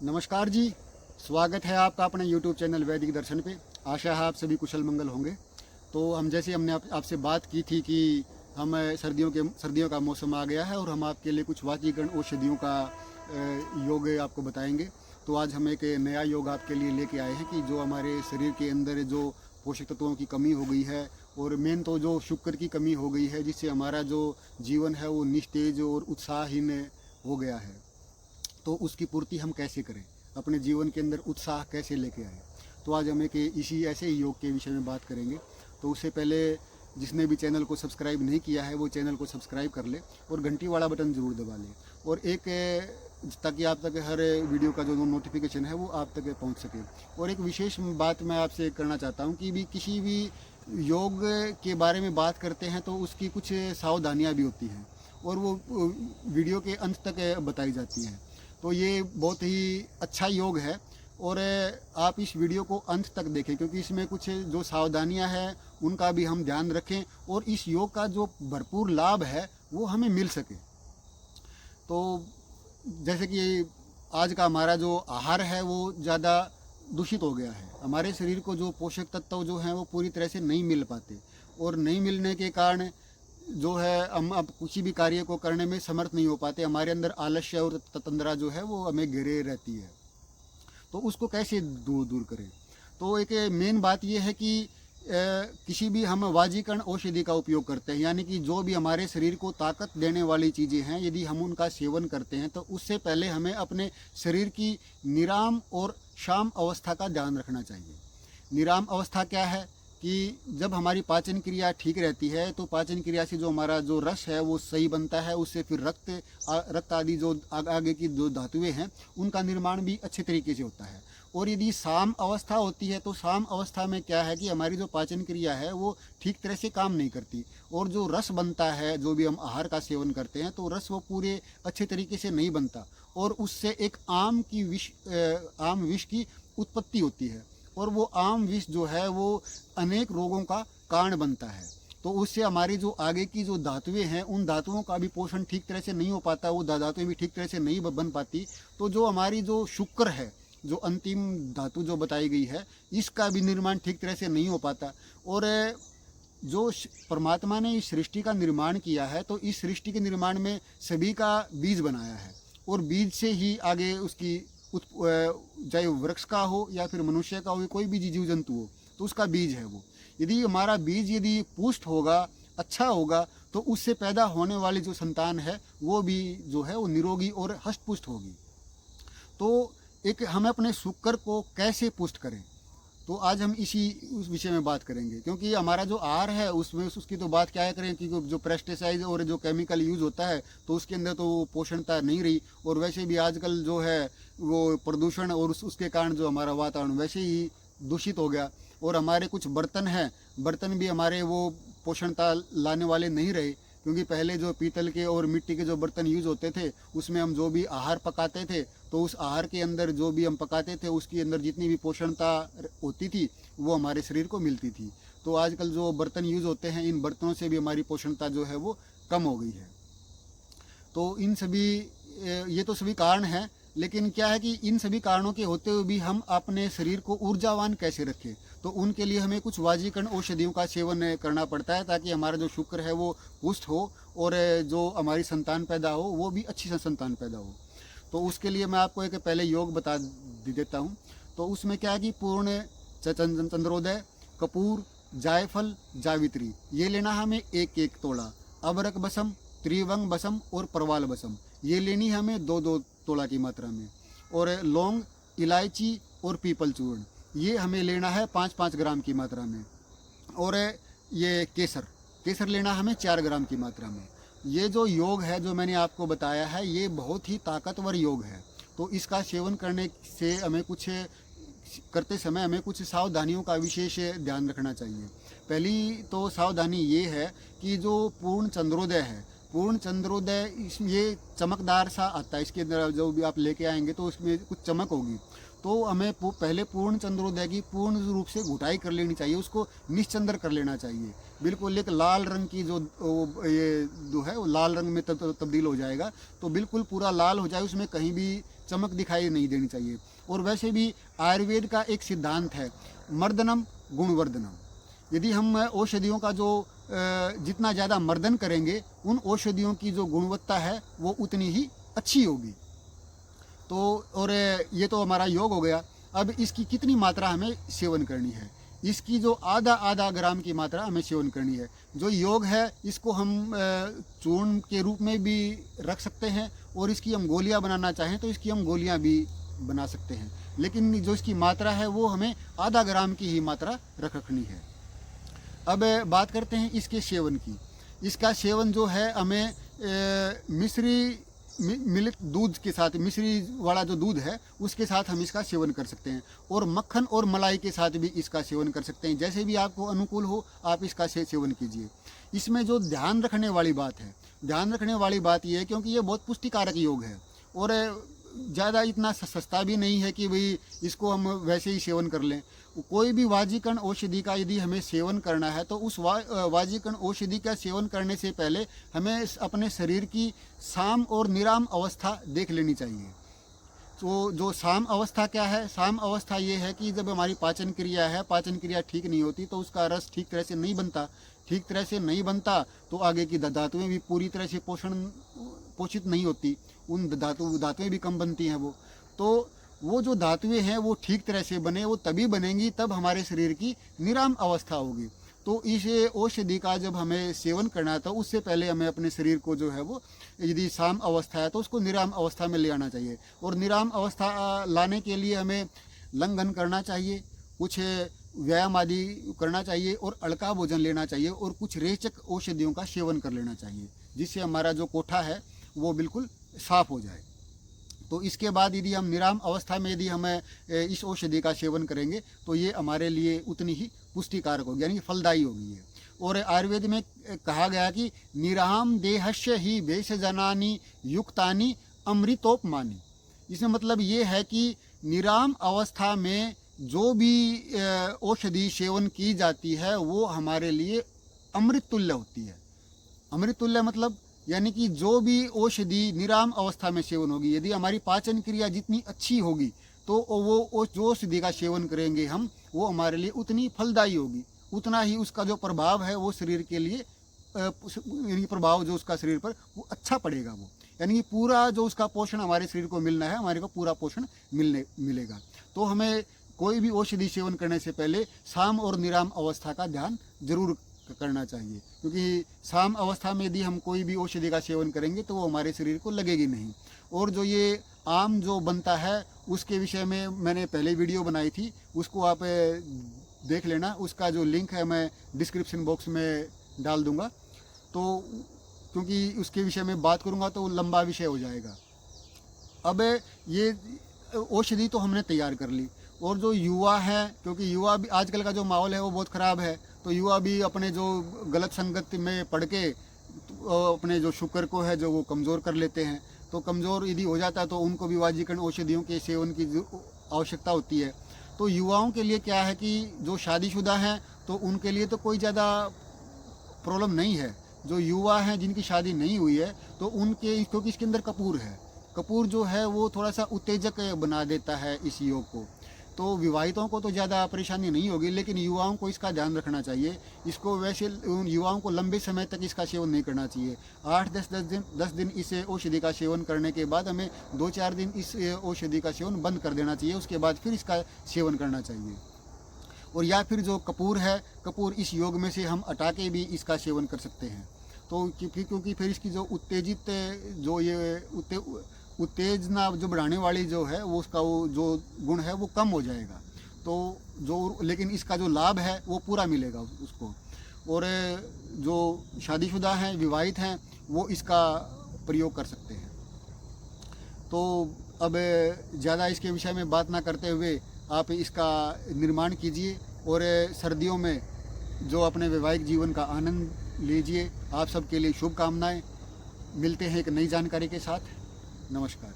नमस्कार जी। स्वागत है आपका अपने YouTube चैनल वैदिक दर्शन पे। आशा है आप सभी कुशल मंगल होंगे। तो हमने आपसे बात की थी कि हम सर्दियों का मौसम आ गया है और हम आपके लिए कुछ वाचीकरण औषधियों का योग आपको बताएंगे। तो आज हम एक नया योग आपके लिए लेके आए हैं कि जो हमारे शरीर के अंदर जो पोषक तत्वों की कमी हो गई है और मेन तो जो शुक्र की कमी हो गई है, जिससे हमारा जो जीवन है वो निस्तेज और उत्साहहीन हो गया है। तो उसकी पूर्ति हम कैसे करें, अपने जीवन के अंदर उत्साह कैसे लेके आए। तो आज हम एक इसी ऐसे ही योग के विषय में बात करेंगे। तो उससे पहले जिसने भी चैनल को सब्सक्राइब नहीं किया है वो चैनल को सब्सक्राइब कर ले और घंटी वाला बटन ज़रूर दबा ले, और ताकि आप तक हर वीडियो का जो नोटिफिकेशन है वो आप तक पहुंच सके। और एक विशेष बात मैं आपसे करना चाहता हूं कि किसी भी योग के बारे में बात करते हैं तो उसकी कुछ सावधानियां भी होती हैं और वो वीडियो के अंत तक बताई जाती हैं। तो ये बहुत ही अच्छा योग है और आप इस वीडियो को अंत तक देखें, क्योंकि इसमें कुछ जो सावधानियां हैं उनका भी हम ध्यान रखें और इस योग का जो भरपूर लाभ है वो हमें मिल सके। तो जैसे कि आज का हमारा जो आहार है वो ज़्यादा दूषित हो गया है। हमारे शरीर को जो पोषक तत्व जो हैं वो पूरी तरह से नहीं मिल पाते और नहीं मिलने के कारण जो है हम अब किसी भी कार्य को करने में समर्थ नहीं हो पाते। हमारे अंदर आलस्य और तंद्रा जो है वो हमें घेरे रहती है। तो उसको कैसे दूर करें। तो एक मेन बात ये है कि किसी भी हम वाजीकरण औषधि का उपयोग करते हैं, यानी कि जो भी हमारे शरीर को ताकत देने वाली चीज़ें हैं यदि हम उनका सेवन करते हैं तो उससे पहले हमें अपने शरीर की निराम और शाम अवस्था का ध्यान रखना चाहिए। निराम अवस्था क्या है कि जब हमारी पाचन क्रिया ठीक रहती है तो पाचन क्रिया से जो हमारा जो रस है वो सही बनता है, उससे फिर रक्त आदि जो आगे की जो धातुएं हैं उनका निर्माण भी अच्छे तरीके से होता है। और यदि साम अवस्था होती है तो साम अवस्था में क्या है कि हमारी जो पाचन क्रिया है वो ठीक तरह से काम नहीं करती और जो रस बनता है, जो भी हम आहार का सेवन करते हैं तो रस वो पूरे अच्छे तरीके से नहीं बनता और उससे एक आम विष की उत्पत्ति होती है और वो आम विष जो है वो अनेक रोगों का कारण बनता है। तो उससे हमारी जो आगे की जो धातुएं हैं उन धातुओं का भी पोषण ठीक तरह से नहीं हो पाता, वो धातुएं भी ठीक तरह से नहीं बन पाती। तो जो हमारी जो शुक्र है, जो अंतिम धातु जो बताई गई है, इसका भी निर्माण ठीक तरह से नहीं हो पाता। और जो परमात्मा ने इस सृष्टि का निर्माण किया है तो इस सृष्टि के निर्माण में सभी का बीज बनाया है और बीज से ही आगे उसकी चाहे वृक्ष का हो या फिर मनुष्य का हो, कोई भी जीव जंतु हो तो उसका बीज है वो। यदि हमारा बीज यदि पुष्ट होगा, अच्छा होगा, तो उससे पैदा होने वाली जो संतान है वो भी जो है वो निरोगी और हष्ट पुष्ट होगी। तो एक हम अपने शुक्र को कैसे पुष्ट करें, तो आज हम उस विषय में बात करेंगे। क्योंकि हमारा जो आहार है उसमें उसकी तो बात क्या करें कि जो पेस्टिसाइड और जो केमिकल यूज़ होता है तो उसके अंदर तो वो पोषणता नहीं रही। और वैसे भी आजकल जो है वो प्रदूषण और उसके कारण जो हमारा वातावरण वैसे ही दूषित हो गया। और हमारे कुछ बर्तन हैं, बर्तन भी हमारे वो पोषणता लाने वाले नहीं रहे, क्योंकि पहले जो पीतल के और मिट्टी के जो बर्तन यूज़ होते थे उसमें हम जो भी आहार पकाते थे तो उस आहार के अंदर जो भी हम पकाते थे उसके अंदर जितनी भी पोषणता होती थी वो हमारे शरीर को मिलती थी। तो आजकल जो बर्तन यूज़ होते हैं इन बर्तनों से भी हमारी पोषणता जो है वो कम हो गई है। तो ये तो सभी कारण हैं, लेकिन क्या है कि इन सभी कारणों के होते हुए भी हम अपने शरीर को ऊर्जावान कैसे रखें, तो उनके लिए हमें कुछ वाजीकरण औषधियों का सेवन करना पड़ता है ताकि हमारा जो शुक्र है वो पुष्ट हो और जो हमारी संतान पैदा हो वो भी अच्छी संतान पैदा हो। तो उसके लिए मैं आपको एक पहले योग बता देता हूँ। तो उसमें क्या है कि पूर्ण चंद्रोदय, कपूर, जायफल, जावित्री ये लेना हमें 1-1 तोड़ा। अबरक बसम, त्रिवंग बसम और परवाल बसम ये लेनी हमें 2-2 तोड़ा की मात्रा में। और लौंग, इलायची और पीपल चूर्ण ये हमें लेना है 5-5 ग्राम की मात्रा में। और ये केसर लेना हमें 4 ग्राम की मात्रा में। ये जो योग है जो मैंने आपको बताया है ये बहुत ही ताकतवर योग है। तो इसका सेवन करने से हमें करते समय हमें कुछ सावधानियों का विशेष ध्यान रखना चाहिए। पहली तो सावधानी ये है कि जो पूर्ण चंद्रोदय है, पूर्ण चंद्रोदय ये चमकदार सा आता है, इसके अंदर जो भी आप लेके आएंगे तो उसमें कुछ चमक होगी। तो हमें पहले पूर्ण चंद्रोदय की पूर्ण रूप से घुटाई कर लेनी चाहिए, उसको निश्चंद्र कर लेना चाहिए। बिल्कुल एक लाल रंग की ये जो है वो लाल रंग में तब्दील हो जाएगा। तो बिल्कुल पूरा लाल हो जाए, उसमें कहीं भी चमक दिखाई नहीं देनी चाहिए। और वैसे भी आयुर्वेद का एक सिद्धांत है, मर्दनम गुणवर्धनम। यदि हम औषधियों का जो जितना ज़्यादा मर्दन करेंगे, उन औषधियों की जो गुणवत्ता है वो उतनी ही अच्छी होगी। तो और ये तो हमारा योग हो गया। अब इसकी कितनी मात्रा हमें सेवन करनी है, इसकी जो आधा ग्राम की मात्रा हमें सेवन करनी है। जो योग है इसको हम चूर्ण के रूप में भी रख सकते हैं, और इसकी हम गोलियां बनाना चाहें तो इसकी हम गोलियां भी बना सकते हैं, लेकिन जो इसकी मात्रा है वो हमें आधा ग्राम की ही मात्रा रखनी है। अब बात करते हैं इसके सेवन की। इसका सेवन जो है हमें मिल्क दूध के साथ, मिश्री वाला जो दूध है उसके साथ हम इसका सेवन कर सकते हैं, और मक्खन और मलाई के साथ भी इसका सेवन कर सकते हैं। जैसे भी आपको अनुकूल हो आप इसका सेवन कीजिए। इसमें जो ध्यान रखने वाली बात है, ध्यान रखने वाली बात ये है, क्योंकि ये बहुत पुष्टिकारक योग है और ज़्यादा इतना सस्ता भी नहीं है कि भाई इसको हम वैसे ही सेवन कर लें। कोई भी वाजीकरण औषधि का यदि हमें सेवन करना है तो उस वाजीकरण औषधि का सेवन करने से पहले हमें अपने शरीर की साम और निराम अवस्था देख लेनी चाहिए। तो जो साम अवस्था क्या है? साम अवस्था ये है कि जब हमारी पाचन क्रिया है, पाचन क्रिया ठीक नहीं होती तो उसका रस ठीक तरह से नहीं बनता, ठीक तरह से नहीं बनता तो आगे की धातुएं भी पूरी तरह से पोषित नहीं होती, उन धातुएं भी कम बनती हैं। तो वो जो धातुएं हैं वो ठीक तरह से बने, वो तभी बनेंगी तब हमारे शरीर की निराम अवस्था होगी। तो इस औषधि का जब हमें सेवन करना है तो उससे पहले हमें अपने शरीर को जो है वो, यदि साम अवस्था है तो उसको निराम अवस्था में ले आना चाहिए। और निराम अवस्था लाने के लिए हमें लंघन करना चाहिए, कुछ व्यायाम आदि करना चाहिए, और हल्का भोजन लेना चाहिए, और कुछ रेचक औषधियों का सेवन कर लेना चाहिए, जिससे हमारा जो कोठा है वो बिल्कुल साफ हो जाए। तो इसके बाद यदि हम निराम अवस्था में यदि हमें इस औषधि का सेवन करेंगे तो ये हमारे लिए उतनी ही पुष्टिकारक होगी, यानी कि फलदायी होगी ये। और आयुर्वेद में कहा गया कि निराम देहस्य ही भेषजनानि युक्तानि अमृतोपमानि। इसमें मतलब ये है कि निराम अवस्था में जो भी औषधि सेवन की जाती है वो हमारे लिए अमृत तुल्य होती है। अमृत तुल्य मतलब यानी कि जो भी औषधि निराम अवस्था में सेवन होगी, यदि हमारी पाचन क्रिया जितनी अच्छी होगी तो वो जो औषधि का सेवन करेंगे हम, वो हमारे लिए उतनी फलदायी होगी, उतना ही उसका जो प्रभाव है वो शरीर के लिए यानी प्रभाव जो उसका शरीर पर वो अच्छा पड़ेगा। वो यानी कि पूरा जो उसका पोषण हमारे शरीर को मिलना है, हमारे को पूरा पोषण मिलेगा। तो हमें कोई भी औषधि सेवन करने से पहले साम और निराम अवस्था का ध्यान जरूर करना चाहिए, क्योंकि साम अवस्था में यदि हम कोई भी औषधि का सेवन करेंगे तो वो हमारे शरीर को लगेगी नहीं। और जो ये आम जो बनता है उसके विषय में मैंने पहले वीडियो बनाई थी, उसको आप देख लेना, उसका जो लिंक है मैं डिस्क्रिप्शन बॉक्स में डाल दूंगा। तो क्योंकि उसके विषय में बात करूंगा तो लंबा विषय हो जाएगा। अब ये औषधि तो हमने तैयार कर ली, और जो युवा है, क्योंकि युवा भी आजकल का जो माहौल है वो बहुत ख़राब है, तो युवा भी अपने जो गलत संगत में पढ़ के अपने जो शुक्र को है जो वो कमज़ोर कर लेते हैं। तो कमज़ोर यदि हो जाता है तो उनको भी वाजीकरण औषधियों के सेवन की आवश्यकता होती है। तो युवाओं के लिए क्या है कि जो शादीशुदा हैं तो उनके लिए तो कोई ज़्यादा प्रॉब्लम नहीं है। जो युवा हैं जिनकी शादी नहीं हुई है तो उनके, क्योंकि इसके अंदर कपूर है, कपूर जो है वो थोड़ा सा उत्तेजक बना देता है इस योग को, तो विवाहितों को तो ज़्यादा परेशानी नहीं होगी, लेकिन युवाओं को इसका ध्यान रखना चाहिए। इसको वैसे युवाओं को लंबे समय तक इसका सेवन नहीं करना चाहिए। 8-10 दिन इस औषधि का सेवन करने के बाद हमें 2-4 दिन इस औषधि का सेवन बंद कर देना चाहिए, उसके बाद फिर इसका सेवन करना चाहिए। और या फिर जो कपूर है, कपूर इस योग में से हम हटा के भी इसका सेवन कर सकते हैं। तो क्योंकि फिर इसकी जो उत्तेजित जो ये उत्तेजना जो बढ़ाने वाली जो है वो उसका वो जो गुण है वो कम हो जाएगा। तो जो लेकिन इसका जो लाभ है वो पूरा मिलेगा उसको। और जो शादीशुदा हैं, विवाहित हैं, वो इसका प्रयोग कर सकते हैं। तो अब ज़्यादा इसके विषय में बात ना करते हुए आप इसका निर्माण कीजिए और सर्दियों में जो अपने वैवाहिक जीवन का आनंद लीजिए। आप सबके लिए शुभकामनाएं। मिलते हैं एक नई जानकारी के साथ। नमस्कार।